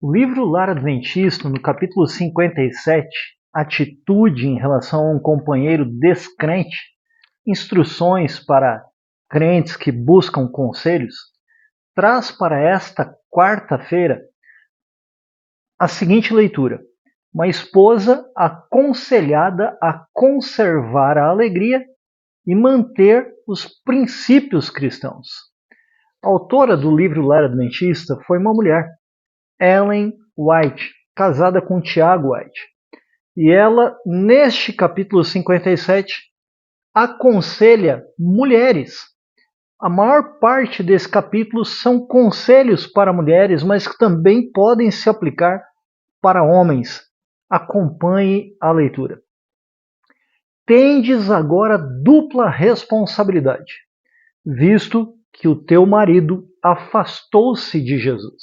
O livro Lar Adventista, no capítulo 57, Atitude em relação a um companheiro descrente, instruções para crentes que buscam conselhos, traz para esta quarta-feira a seguinte leitura: uma esposa aconselhada a conservar a alegria e manter os princípios cristãos. A autora do livro Lar Adventista foi uma mulher, Ellen White, casada com Tiago White. E ela, neste capítulo 57, aconselha mulheres. A maior parte desse capítulo são conselhos para mulheres, mas que também podem se aplicar para homens. Acompanhe a leitura. Tendes agora dupla responsabilidade, visto que o teu marido afastou-se de Jesus.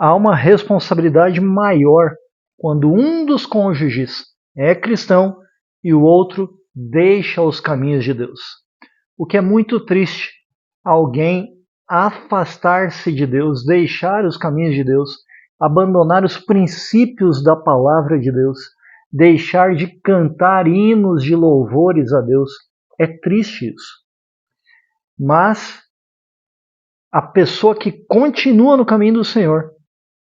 Há uma responsabilidade maior quando um dos cônjuges é cristão e o outro deixa os caminhos de Deus. O que é muito triste, alguém afastar-se de Deus, deixar os caminhos de Deus, abandonar os princípios da palavra de Deus, deixar de cantar hinos de louvores a Deus. É triste isso. Mas a pessoa que continua no caminho do Senhor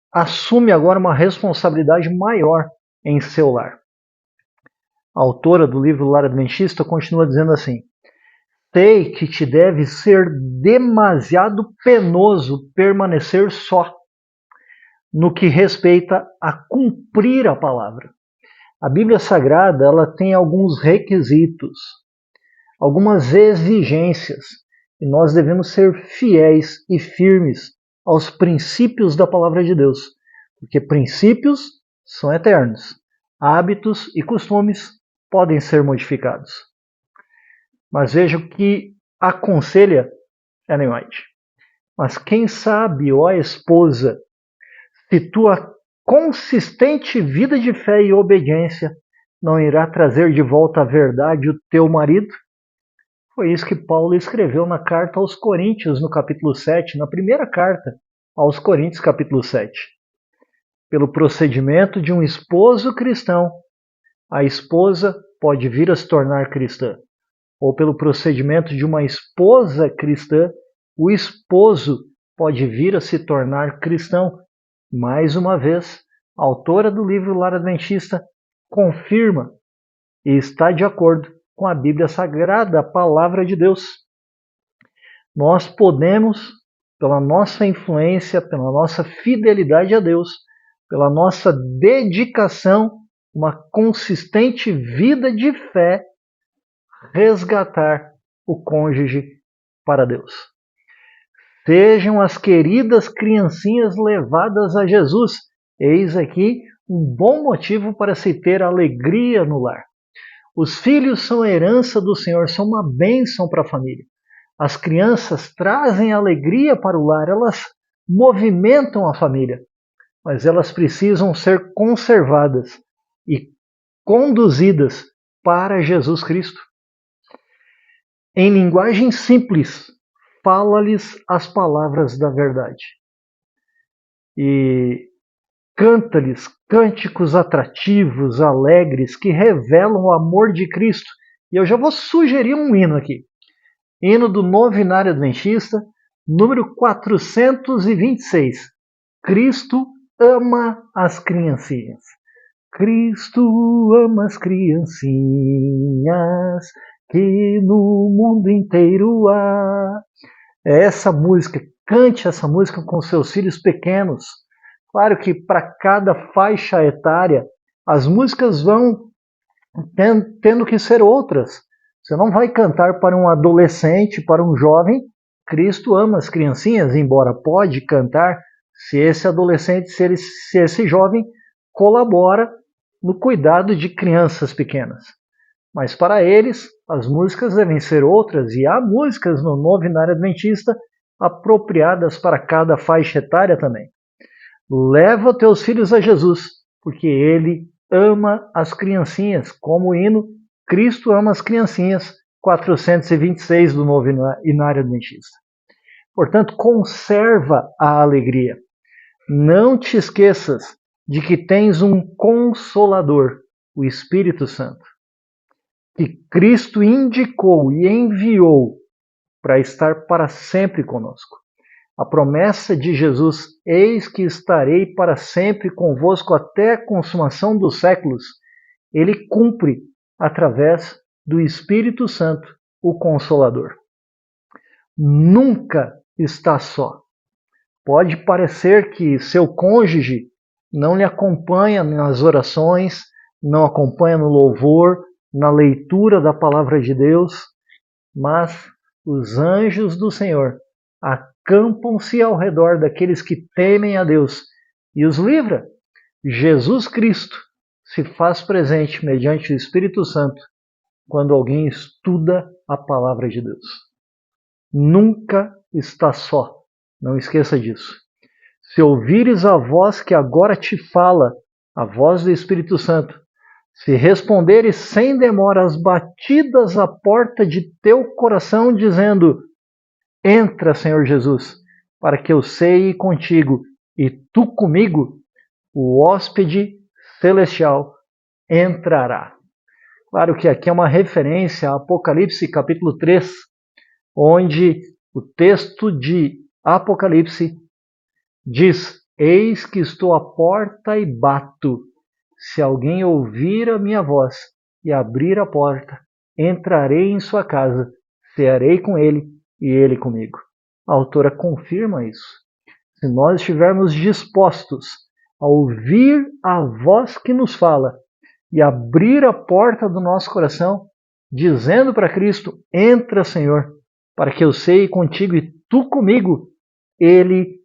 assume agora uma responsabilidade maior em seu lar. A autora do livro Lar Adventista continua dizendo assim: sei que te deve ser demasiado penoso permanecer só no que respeita a cumprir a palavra. A Bíblia Sagrada, ela tem alguns requisitos, algumas exigências, e nós devemos ser fiéis e firmes aos princípios da palavra de Deus, porque princípios são eternos, hábitos e costumes podem ser modificados. Mas veja o que aconselha Ellen White. Mas quem sabe, ó esposa, se tua consistente vida de fé e obediência não irá trazer de volta a verdade o teu marido? Foi isso que Paulo escreveu na carta aos Coríntios, no capítulo 7, na primeira carta aos Coríntios, capítulo 7. Pelo procedimento de um esposo cristão, a esposa pode vir a se tornar cristã. Ou pelo procedimento de uma esposa cristã, o esposo pode vir a se tornar cristão. Mais uma vez, a autora do livro Lar Adventista confirma e está de acordo com a Bíblia Sagrada, a palavra de Deus. Nós podemos, pela nossa influência, pela nossa fidelidade a Deus, pela nossa dedicação, uma consistente vida de fé, resgatar o cônjuge para Deus. Sejam as queridas criancinhas levadas a Jesus. Eis aqui um bom motivo para se ter alegria no lar. Os filhos são a herança do Senhor, são uma bênção para a família. As crianças trazem alegria para o lar, elas movimentam a família, mas elas precisam ser conservadas e conduzidas para Jesus Cristo. Em linguagem simples, fala-lhes as palavras da verdade. E canta-lhes cânticos atrativos, alegres, que revelam o amor de Cristo. E eu já vou sugerir um hino aqui. Hino do Novenário Adventista, número 426. Cristo ama as criancinhas. Cristo ama as criancinhas que no mundo inteiro há. É essa música, cante essa música com seus filhos pequenos. Claro que para cada faixa etária, as músicas vão tendo que ser outras. Você não vai cantar para um adolescente, para um jovem. Cristo ama as criancinhas, embora pode cantar se esse adolescente, se esse jovem colabora no cuidado de crianças pequenas. Mas para eles, as músicas devem ser outras, e há músicas no Novenário Adventista apropriadas para cada faixa etária também. Leva teus filhos a Jesus, porque ele ama as criancinhas, como o hino Cristo ama as criancinhas, 426 do Novenário Adventista. Portanto, conserva a alegria. Não te esqueças de que tens um Consolador, o Espírito Santo, que Cristo indicou e enviou para estar para sempre conosco. A promessa de Jesus, eis que estarei para sempre convosco até a consumação dos séculos, ele cumpre através do Espírito Santo, o Consolador. Nunca está só. Pode parecer que seu cônjuge não lhe acompanha nas orações, não acompanha no louvor, na leitura da palavra de Deus, mas os anjos do Senhor acampam-se ao redor daqueles que temem a Deus e os livra. Jesus Cristo se faz presente mediante o Espírito Santo quando alguém estuda a palavra de Deus. Nunca está só. Não esqueça disso. Se ouvires a voz que agora te fala, a voz do Espírito Santo, se responderes sem demora as batidas à porta de teu coração, dizendo: entra, Senhor Jesus, para que eu ceie contigo e tu comigo, o hóspede celestial entrará. Claro que aqui é uma referência a Apocalipse capítulo 3, onde o texto de Apocalipse diz: eis que estou à porta e bato. Se alguém ouvir a minha voz e abrir a porta, entrarei em sua casa, cearei com ele e ele comigo. A autora confirma isso. Se nós estivermos dispostos a ouvir a voz que nos fala e abrir a porta do nosso coração, dizendo para Cristo: entra, Senhor, para que eu ceie contigo e tu comigo, ele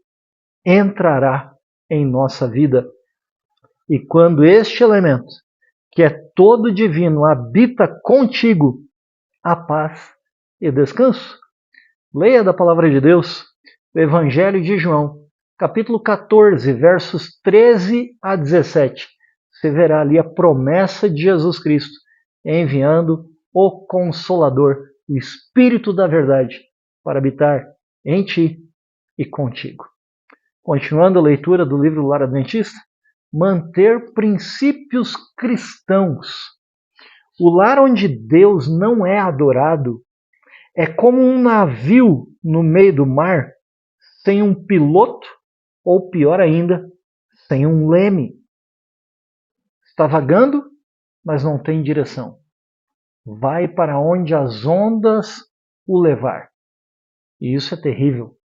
entrará em nossa vida. E quando este elemento, que é todo divino, habita contigo, a paz e descanso. Leia da palavra de Deus o Evangelho de João, capítulo 14, versos 13 a 17. Você verá ali a promessa de Jesus Cristo enviando o Consolador, o Espírito da Verdade, para habitar em ti e contigo. Continuando a leitura do livro Lar Adventista, manter princípios cristãos. O lar onde Deus não é adorado é como um navio no meio do mar, sem um piloto, ou pior ainda, sem um leme. Está vagando, mas não tem direção. Vai para onde as ondas o levar. E isso é terrível.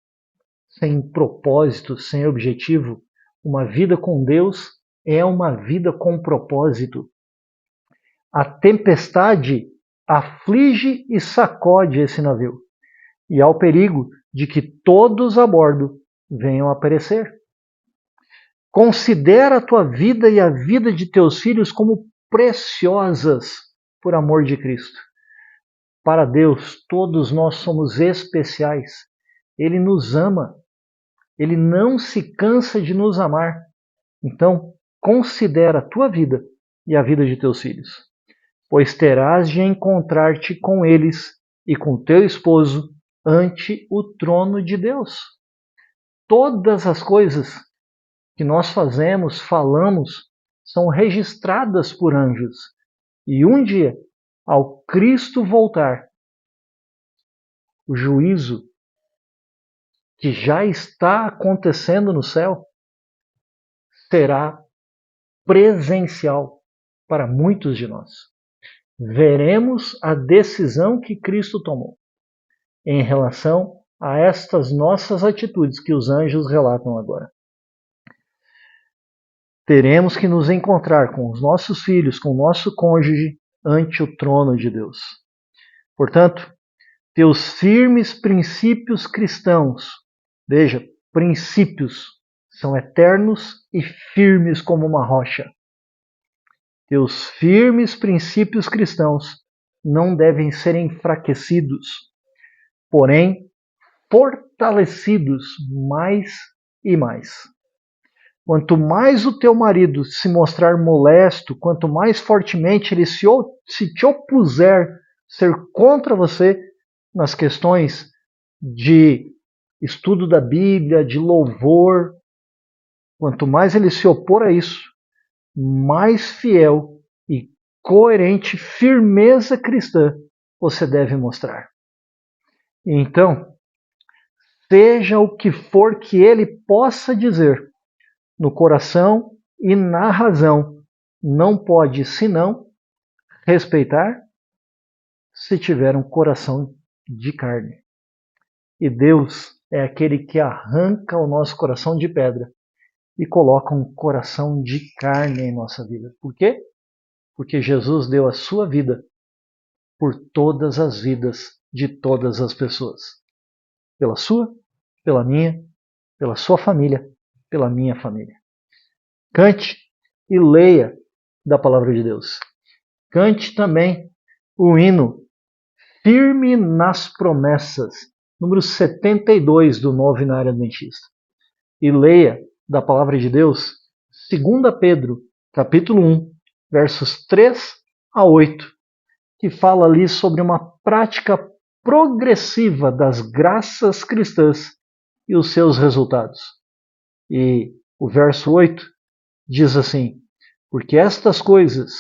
Sem propósito, sem objetivo, uma vida com Deus é uma vida com propósito. A tempestade aflige e sacode esse navio, e há o perigo de que todos a bordo venham a perecer. Considera a tua vida e a vida de teus filhos como preciosas por amor de Cristo. Para Deus, todos nós somos especiais. Ele nos ama. Ele não se cansa de nos amar. Então, considera a tua vida e a vida de teus filhos, pois terás de encontrar-te com eles e com teu esposo ante o trono de Deus. Todas as coisas que nós fazemos, falamos, são registradas por anjos. E um dia, ao Cristo voltar, o juízo que já está acontecendo no céu será presencial para muitos de nós. Veremos a decisão que Cristo tomou em relação a estas nossas atitudes que os anjos relatam agora. Teremos que nos encontrar com os nossos filhos, com o nosso cônjuge, ante o trono de Deus. Portanto, teus firmes princípios cristãos, veja, princípios, são eternos e firmes como uma rocha. Teus firmes princípios cristãos não devem ser enfraquecidos, porém fortalecidos mais e mais. Quanto mais o teu marido se mostrar molesto, quanto mais fortemente ele se te opuser, ser contra você nas questões de estudo da Bíblia, de louvor, Quanto mais ele se opor a isso, mais fiel e coerente firmeza cristã você deve mostrar. Então, seja o que for que ele possa dizer, no coração e na razão, não pode senão respeitar se tiver um coração de carne. E Deus é aquele que arranca o nosso coração de pedra e coloca um coração de carne em nossa vida. Por quê? Porque Jesus deu a sua vida por todas as vidas de todas as pessoas. Pela sua, pela minha, pela sua família, pela minha família. Cante e leia da palavra de Deus. Cante também o hino Firme nas Promessas, número 72 do Novo Inário Adventista. E leia da palavra de Deus 2 Pedro, capítulo 1, versos 3 a 8, que fala ali sobre uma prática progressiva das graças cristãs e os seus resultados. E o verso 8 diz assim: porque estas coisas,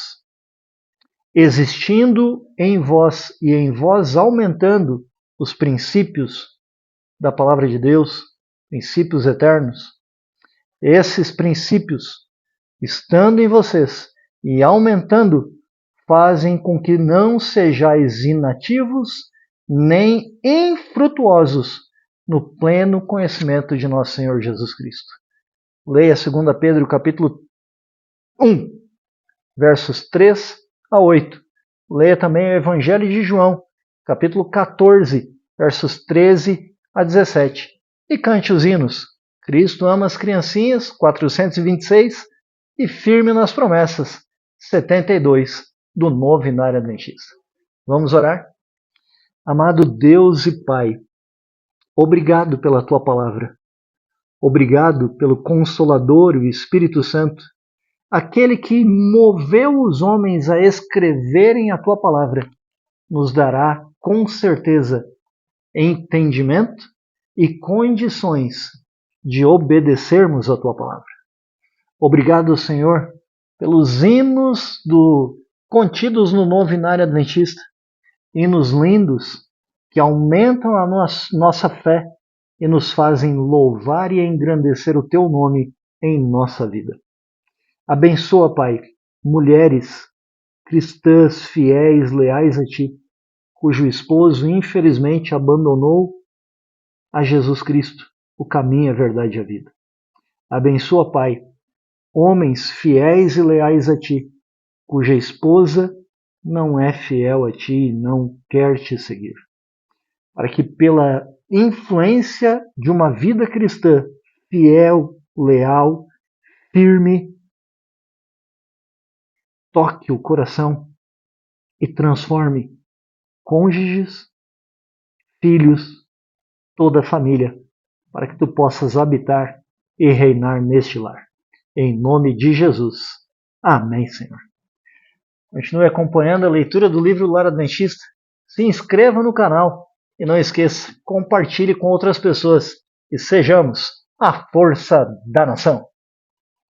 existindo em vós e em vós aumentando os princípios da palavra de Deus, princípios eternos, esses princípios, estando em vocês e aumentando, fazem com que não sejais inativos nem infrutuosos no pleno conhecimento de nosso Senhor Jesus Cristo. Leia 2 Pedro capítulo 1, versos 3 a 8. Leia também o Evangelho de João, capítulo 14, versos 13 a 17. E cante os hinos. Cristo ama as criancinhas, 426, e firme nas promessas, 72, do Novo Inário Adventista. Vamos orar? Amado Deus e Pai, obrigado pela Tua palavra. Obrigado pelo Consolador e o Espírito Santo, aquele que moveu os homens a escreverem a Tua palavra, nos dará, com certeza, entendimento e condições de obedecermos a Tua palavra. Obrigado, Senhor, pelos hinos contidos no Novo Inário Adventista, hinos lindos que aumentam a nossa fé e nos fazem louvar e engrandecer o Teu nome em nossa vida. Abençoa, Pai, mulheres cristãs, fiéis, leais a Ti, cujo esposo infelizmente abandonou a Jesus Cristo, o caminho, a verdade e a vida. Abençoa, Pai, homens fiéis e leais a Ti, cuja esposa não é fiel a Ti e não quer Te seguir. Para que pela influência de uma vida cristã fiel, leal, firme, toque o coração e transforme cônjuges, filhos, toda a família, para que Tu possas habitar e reinar neste lar. Em nome de Jesus. Amém, Senhor. Continue acompanhando a leitura do livro Lar Adventista. Se inscreva no canal e não esqueça, compartilhe com outras pessoas e sejamos a força da nação.